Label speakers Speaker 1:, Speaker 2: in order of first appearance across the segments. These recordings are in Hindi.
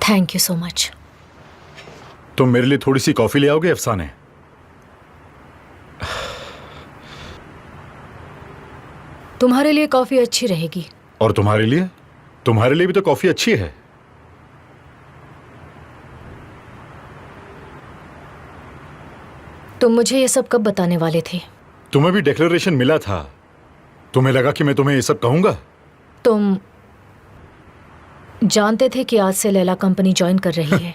Speaker 1: Thank you so much.
Speaker 2: तुम मेरे लिए थोड़ी सी कॉफी ले आओगे अफसाने?
Speaker 1: तुम्हारे लिए कॉफी अच्छी रहेगी।
Speaker 2: और तुम्हारे लिए? तुम्हारे लिए भी तो कॉफी अच्छी है।
Speaker 1: तुम मुझे ये सब कब बताने वाले थे?
Speaker 2: तुम्हें भी डिक्लेरेशन मिला था, तुम्हें लगा कि मैं तुम्हें ये सब कहूंगा?
Speaker 1: तुम जानते थे कि आज से लैला कंपनी ज्वाइन कर रही है?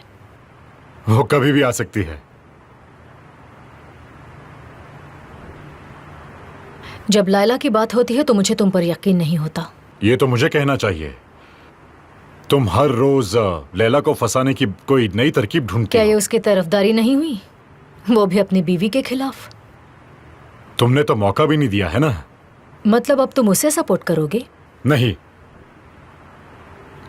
Speaker 2: वो कभी भी आ सकती है।
Speaker 1: जब लैला की बात होती है तो मुझे तुम पर यकीन नहीं होता।
Speaker 2: ये तो मुझे कहना चाहिए। तुम हर रोज लैला को फंसाने की कोई नई तरकीब ढूंढती
Speaker 1: क्या
Speaker 2: हो।
Speaker 1: ये उसकी तरफदारी नहीं हुई? वो भी अपनी बीवी के खिलाफ।
Speaker 2: तुमने तो मौका भी नहीं दिया है ना।
Speaker 1: मतलब अब तुम उसे सपोर्ट करोगे?
Speaker 2: नहीं,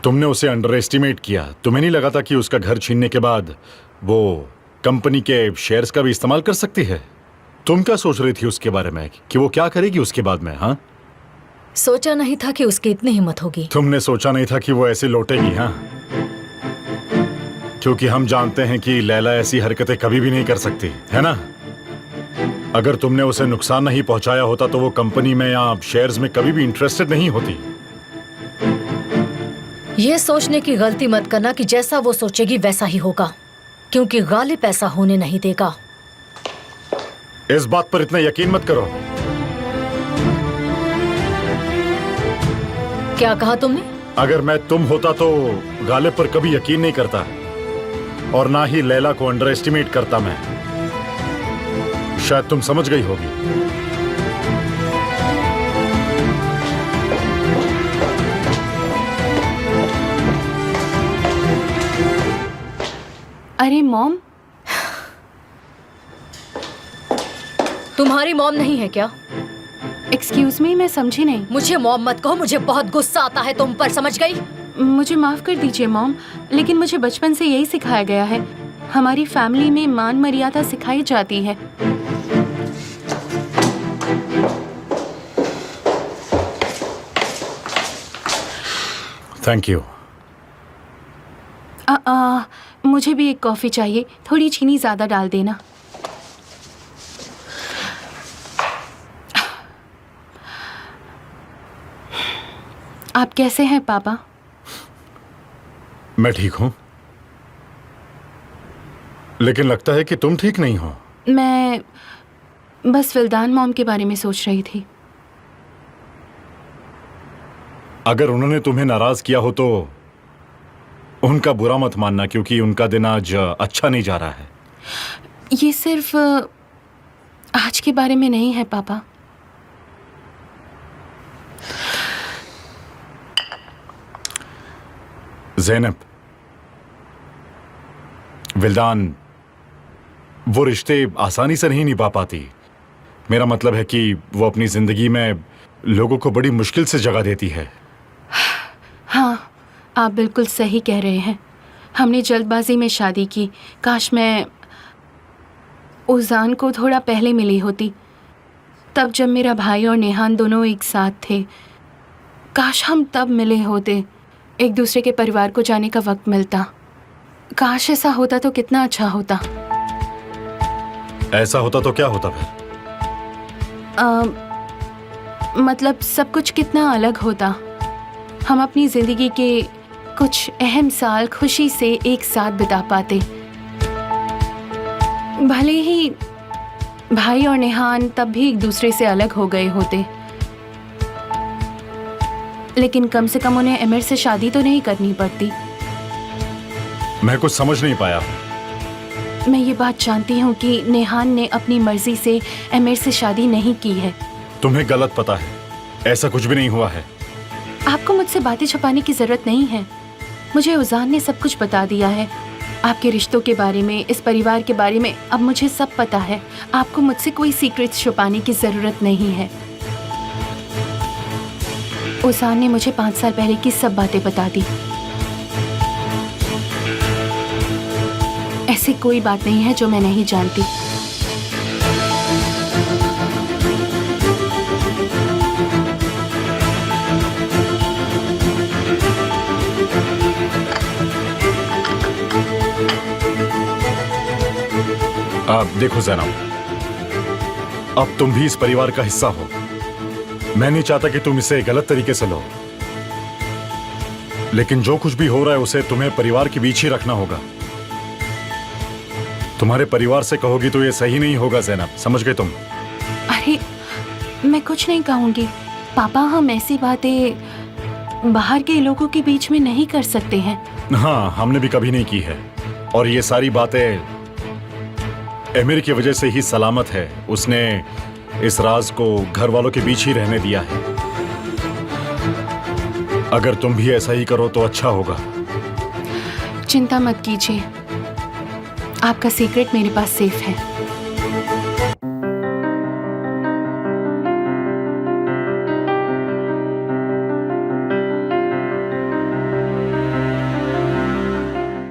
Speaker 2: तुमने उसे अंडर एस्टिमेट किया। तुम्हें नहीं लगा था कि उसका घर छीनने के बाद वो कंपनी के शेयर्स का भी इस्तेमाल कर सकती है? तुम क्या सोच रही थी उसके बारे में कि वो क्या करेगी उसके बाद में? हाँ,
Speaker 1: सोचा नहीं था कि उसकी इतनी हिम्मत होगी।
Speaker 2: तुमने सोचा नहीं था कि वो ऐसे लौटेगी। हाँ, क्योंकि हम जानते हैं कि लैला ऐसी हरकतें कभी भी नहीं कर सकती, है ना? अगर तुमने उसे नुकसान नहीं पहुंचाया होता तो वो कंपनी में या शेयर्स में कभी भी इंटरेस्टेड नहीं होती।
Speaker 1: ये सोचने की गलती मत करना कि जैसा वो सोचेगी वैसा ही होगा, क्योंकि गालिब ऐसा होने नहीं देगा।
Speaker 2: इस बात पर इतना यकीन मत करो।
Speaker 1: क्या कहा तुमने?
Speaker 2: अगर मैं तुम होता तो गालिब पर कभी यकीन नहीं करता, और ना ही लैला को अंडर एस्टिमेट करता मैं। शायद तुम समझ गई होगी।
Speaker 3: अरे मॉम,
Speaker 1: तुम्हारी मॉम नहीं है क्या?
Speaker 3: एक्सक्यूज मी, मैं समझी नहीं।
Speaker 1: मुझे मॉम मत कहो, मुझे बहुत गुस्सा आता है तुम पर, समझ गई?
Speaker 3: मुझे माफ कर दीजिए मॉम, लेकिन मुझे बचपन से यही सिखाया गया है। हमारी फैमिली में मान मर्यादा सिखाई जाती है।
Speaker 2: Thank you.
Speaker 3: मुझे भी एक कॉफी चाहिए, थोड़ी चीनी ज्यादा डाल देना। आप कैसे हैं पापा?
Speaker 2: मैं ठीक हूं, लेकिन लगता है कि तुम ठीक नहीं हो।
Speaker 3: मैं बस विल्दान मॉम के बारे में सोच रही थी।
Speaker 2: अगर उन्होंने तुम्हें नाराज किया हो तो उनका बुरा मत मानना, क्योंकि उनका दिन आज अच्छा नहीं जा रहा है।
Speaker 3: ये सिर्फ आज के बारे में नहीं है पापा।
Speaker 2: ज़ैनब, विल्दान वो रिश्ते आसानी से नहीं निभा पाती। मेरा मतलब है कि वो अपनी जिंदगी में लोगों को बड़ी मुश्किल से जगह देती है।
Speaker 3: हाँ, आप बिल्कुल सही कह रहे हैं। हमने जल्दबाजी में शादी की। काश मैं उजान को थोड़ा पहले मिली होती, तब जब मेरा भाई और नेहान दोनों एक साथ थे। काश हम तब मिले होते, एक दूसरे के परिवार को जाने का वक्त मिलता। काश ऐसा होता तो कितना अच्छा होता।
Speaker 2: ऐसा होता तो क्या होता फिर?
Speaker 3: मतलब सब कुछ कितना अलग होता। हम अपनी जिंदगी के कुछ अहम साल खुशी से एक साथ बिता पाते। भले ही भाई और नेहान तब भी एक दूसरे से अलग हो गए होते, लेकिन कम से कम उन्हें अमीर से शादी तो नहीं करनी पड़ती।
Speaker 2: मैं कुछ समझ नहीं पाया।
Speaker 3: मैं ये बात जानती हूँ कि नेहान ने अपनी मर्जी से अमीर से शादी नहीं की है।
Speaker 2: तुम्हें गलत पता है, ऐसा कुछ भी नहीं हुआ है।
Speaker 3: आपको मुझसे बातें छुपाने की जरूरत नहीं है। मुझे उजान ने सब कुछ बता दिया है, आपके रिश्तों के बारे में, इस परिवार के बारे में। अब मुझे सब पता है। आपको मुझसे कोई सीक्रेट छुपाने की जरूरत नहीं है। उजान ने मुझे 5 साल पहले की सब बातें बता दी। ऐसी कोई बात नहीं है जो मैं नहीं जानती।
Speaker 2: आप देखो जैनब, अब तुम भी इस परिवार का हिस्सा हो। मैं नहीं चाहता कि तुम इसे गलत तरीके से लो, लेकिन जो कुछ भी हो रहा है उसे तुम्हें परिवार के बीच ही रखना होगा। तुम्हारे परिवार से कहोगी तो ये सही नहीं होगा जैनब, समझ गए तुम?
Speaker 3: अरे मैं कुछ नहीं कहूँगी पापा, हम ऐसी बातें बाहर के लोगों के बीच में नहीं कर सकते हैं।
Speaker 2: हाँ, हमने भी कभी नहीं की है, और ये सारी बातें एमिर की वजह से ही सलामत है। उसने इस राज को घर वालों के बीच ही रहने दिया है। अगर तुम भी ऐसा ही करो तो अच्छा होगा।
Speaker 3: चिंता मत कीजिए, आपका सीक्रेट मेरे पास सेफ है।